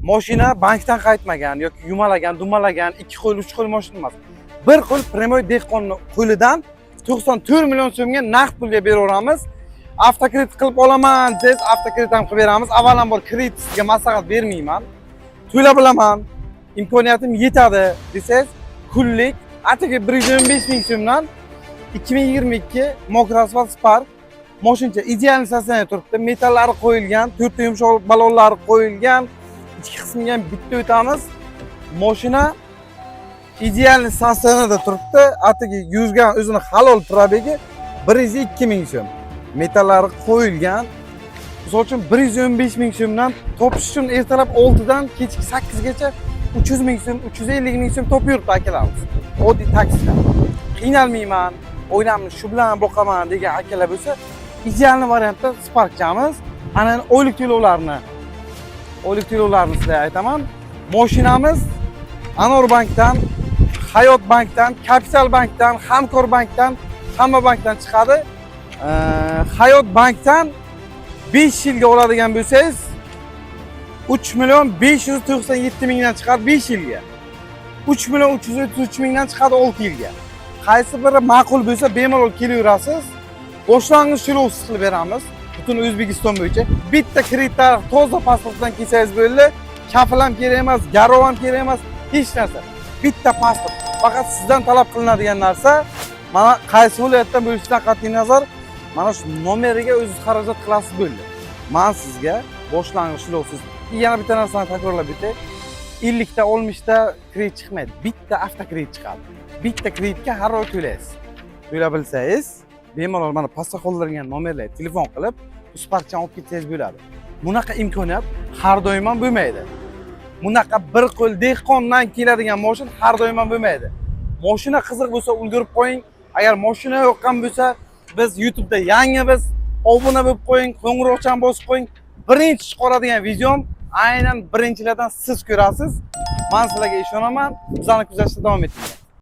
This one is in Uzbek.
Mashina bankdan qaytmagan yoki yumalagan, dumalagan 2 qo'l, 3 qo'l mashina emas. Bir qo'l Premoy dehqonni qo'lidan 94 million so'mga naqd pulga beraveramiz. Avtokredit qilib olaman desiz, avtokredit ham qilib beramiz. Avvalambor kredit sizga maslahat bermayman. To'lab bilaman, imkoniyatim yetadi desangiz, kunlik atigi 125 ming so'mdan 2022 Mokroasfalt Spark moshincha ideal sostoyaniyda turibdi. Metallari qo'yilgan, 4 ta yumshoq balonlari qo'yilgan. Ichki qismiga ham bitta o'tamiz. Mashina ideal sostoyaniyda turibdi. Atigi yuzgan o'zini halol probegi 102 ming so'm. Metallari qo'yilgan. Misol uchun 115 ming so'mdan topish uchun ertalab 6 dan kechki 8 gacha 300 ming so'm, 350 ming so'm topib yuribdi akalarimiz. Oddiy taksida. Qiynalmayman, o'ynamni shu bilan boqaman degan akalar bo'lsa, ideal variantda Sparkchamiz. Ana oylik to'lovlarni sizlarga aytaman. Mashinamiz Anor bankdan, Hayot bankdan, Kapital bankdan, Hamkor bankdan, hamma bankdan chiqadi. Hayot bankdan 5 yilga oladigan bo'lsangiz 3 million 597 mingdan chiqadi 5 yilga. 3 million 333 mingdan chiqadi 6 yilga. Qaysi biri ma'qul bo'lsa bemalol kelaverasiz. Boshlang'ich to'lovsiz qilib beramiz. Butun O'zbekiston bo'yicha bitta kreditlar toza pasportdan kelsangiz bo'ldi. Kafil ham kerak emas, garov ham kerak emas, hech narsa. Bitta pasport. Faqat sizdan talab qilinadigan narsa mana qaysi viloyatdan bo'lishidan qat'iy nazar mana shu nomeriga o'zingiz xarajat qilasiz bo'ldi. Men sizga boshlang'ich to'lovsiz. Yana bitta narsani takrorlab o'tay. 50 ta 60 ta kredit chiqmaydi. Bitta avtokredit chiqadi. Bitta kreditga har oy to'laysiz. To'la bilsangiz, bemalol mana pastda qoldirilgan nomerlarga telefon qilib, Sparkchani olib ketsangiz bo'ladi. Bunaqa imkoniyat har doim ham bo'lmaydi. Bunaqa bir qo'l dehqondan keladigan mashina har doim ham bo'lmaydi. Mashina qiziq bo'lsa ulgurib qo'ying. Agar mashina yoqqan bo'lsa, biz YouTube'da yangimiz, obuna bo'lib qo'ying, qo'ng'iroqchani bosib qo'ying. Birinchi chiqaradigan videom aynan birinchilardan siz ko'rasiz. Men sizlarga ishonaman. Bizani kuzatishda davom eting.